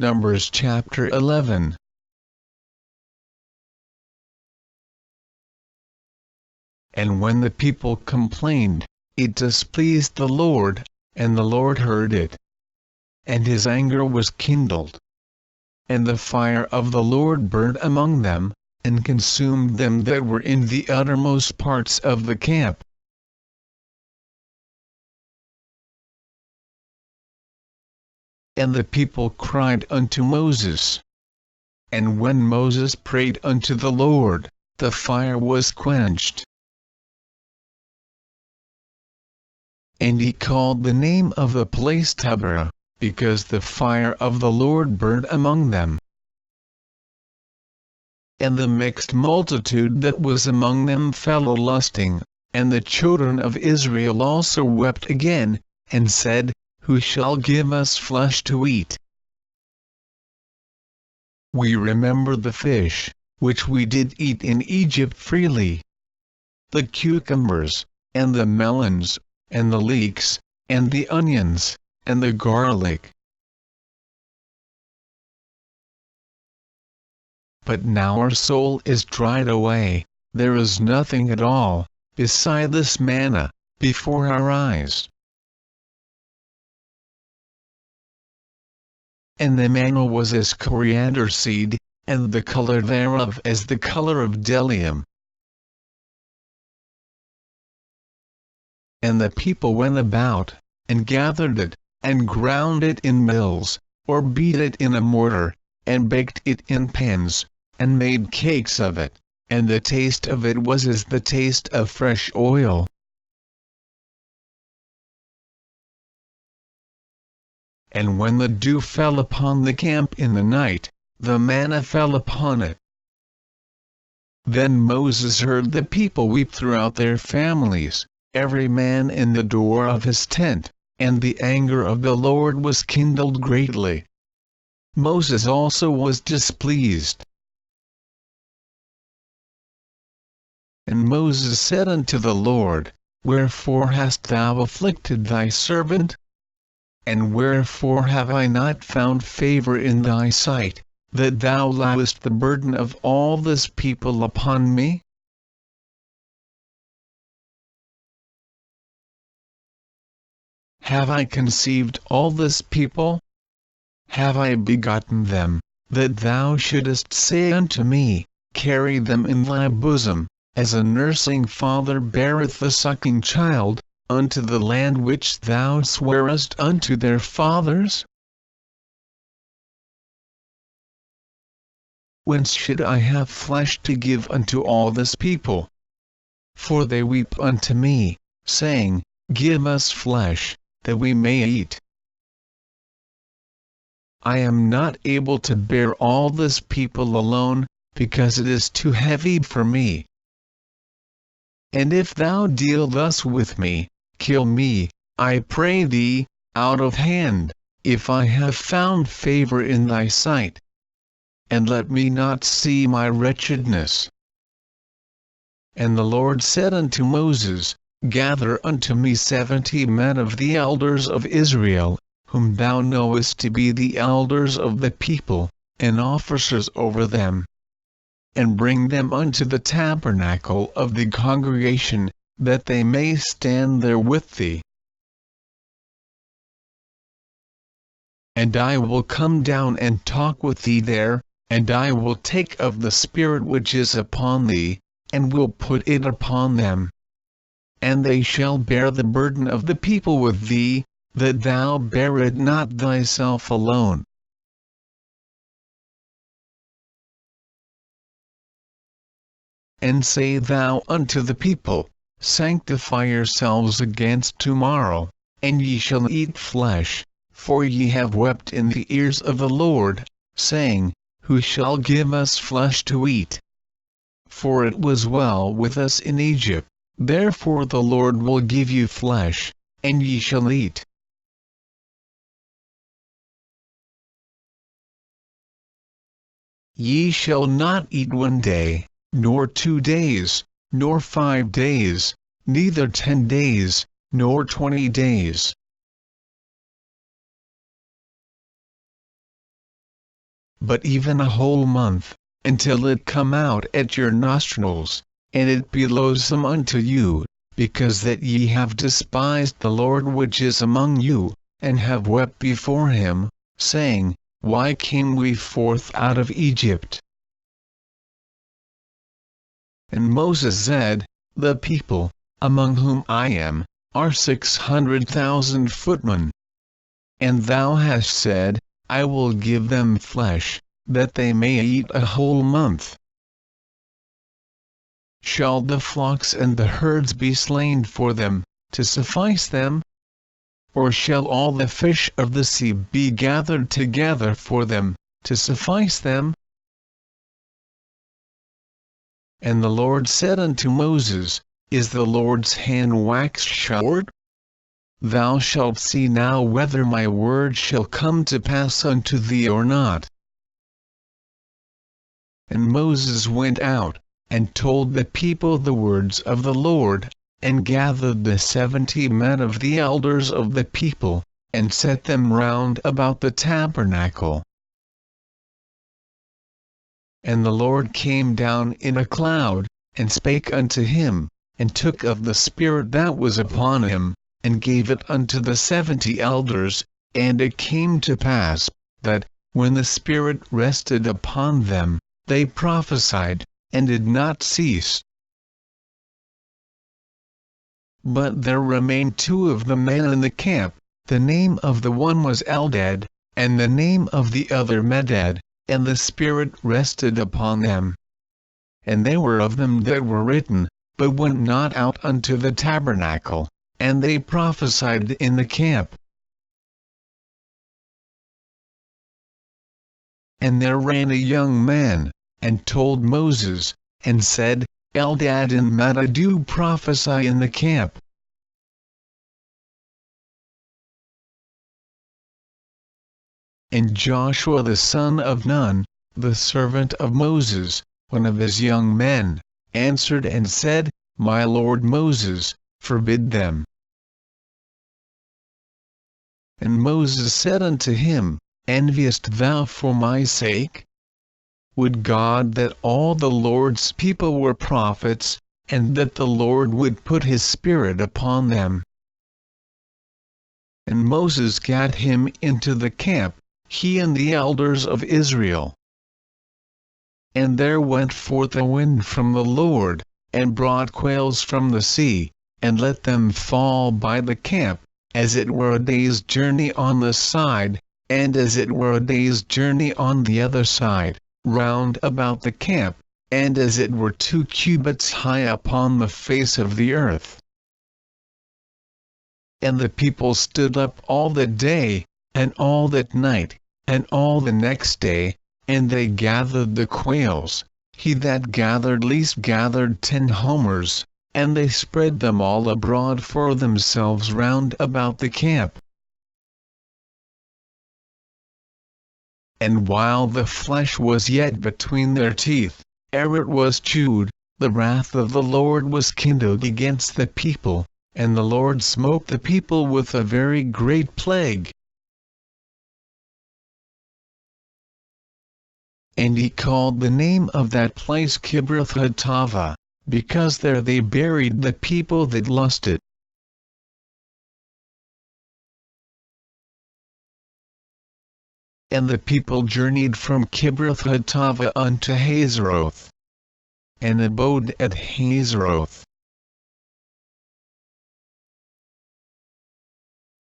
Numbers chapter 11. And when the people complained, it displeased the Lord, and the Lord heard it. And his anger was kindled. And the fire of the Lord burned among them, and consumed them that were in the uttermost parts of the camp. And the people cried unto Moses. And when Moses prayed unto the Lord, the fire was quenched. And he called the name of the place Taberah, because the fire of the Lord burned among them. And the mixed multitude that was among them fell a lusting, and the children of Israel also wept again, and said, Who shall give us flesh to eat? We remember the fish, which we did eat in Egypt freely, the cucumbers, and the melons, and the leeks, and the onions, and the garlic. But now our soul is dried away, there is nothing at all, beside this manna, before our eyes. And the manna was as coriander seed, and the color thereof as the color of bdellium. And the people went about, and gathered it, and ground it in mills, or beat it in a mortar, and baked it in pans, and made cakes of it, and the taste of it was as the taste of fresh oil. And when the dew fell upon the camp in the night, the manna fell upon it. Then Moses heard the people weep throughout their families, every man in the door of his tent, and the anger of the Lord was kindled greatly. Moses also was displeased. And Moses said unto the Lord, Wherefore hast thou afflicted thy servant? And wherefore have I not found favor in thy sight, that thou layest the burden of all this people upon me? Have I conceived all this people? Have I begotten them, that thou shouldest say unto me, Carry them in thy bosom, as a nursing father beareth the sucking child, unto the land which thou swarest unto their fathers? Whence should I have flesh to give unto all this people? For they weep unto me, saying, Give us flesh, that we may eat. I am not able to bear all this people alone, because it is too heavy for me. And if thou deal thus with me, kill me, I pray thee, out of hand, if I have found favor in thy sight. And let me not see my wretchedness. And the Lord said unto Moses, Gather unto me 70 men of the elders of Israel, whom thou knowest to be the elders of the people, and officers over them. And bring them unto the tabernacle of the congregation, that they may stand there with thee. And I will come down and talk with thee there, and I will take of the Spirit which is upon thee, and will put it upon them. And they shall bear the burden of the people with thee, that thou bear it not thyself alone. And say thou unto the people, Sanctify yourselves against tomorrow, and ye shall eat flesh, for ye have wept in the ears of the Lord, saying, Who shall give us flesh to eat? For it was well with us in Egypt, therefore the Lord will give you flesh, and ye shall eat. Ye shall not eat 1 day, nor 2 days, nor 5 days, neither 10 days, nor 20 days. but even a whole month, until it come out at your nostrils, and it be loathsome unto you, because that ye have despised the Lord which is among you, and have wept before him, saying, Why came we forth out of Egypt? And Moses said, The people, among whom I am, are 600,000 footmen. And thou hast said, I will give them flesh, that they may eat a whole month. Shall the flocks and the herds be slain for them, to suffice them? Or shall all the fish of the sea be gathered together for them, to suffice them? And the Lord said unto Moses, Is the Lord's hand waxed short? Thou shalt see now whether my word shall come to pass unto thee or not. And Moses went out, and told the people the words of the Lord, and gathered the 70 men of the elders of the people, and set them round about the tabernacle. And the Lord came down in a cloud, and spake unto him, and took of the Spirit that was upon him, and gave it unto the 70 elders, and it came to pass, that, when the Spirit rested upon them, they prophesied, and did not cease. But there remained 2 of the men in the camp, the name of the one was Eldad, and the name of the other Medad, and the Spirit rested upon them. And they were of them that were written, but went not out unto the tabernacle, and they prophesied in the camp. And there ran a young man, and told Moses, and said, Eldad and Medad do prophesy in the camp. And Joshua the son of Nun, the servant of Moses, one of his young men, answered and said, My lord Moses, forbid them. And Moses said unto him, Enviest thou for my sake? Would God that all the Lord's people were prophets, and that the Lord would put his Spirit upon them. And Moses gat him into the camp, he and the elders of Israel. And there went forth a wind from the Lord, and brought quails from the sea, and let them fall by the camp, as it were a day's journey on the side, and as it were a day's journey on the other side, round about the camp, and as it were 2 cubits high upon the face of the earth. And the people stood up all that day, and all that night, and all the next day, and they gathered the quails. He that gathered least gathered 10 homers, and they spread them all abroad for themselves round about the camp. And while the flesh was yet between their teeth, ere it was chewed, the wrath of the Lord was kindled against the people, and the Lord smote the people with a very great plague. And he called the name of that place Kibroth-Hattaavah, because there they buried the people that lusted. And the people journeyed from Kibroth-Hattaavah unto Hazeroth, and abode at Hazeroth.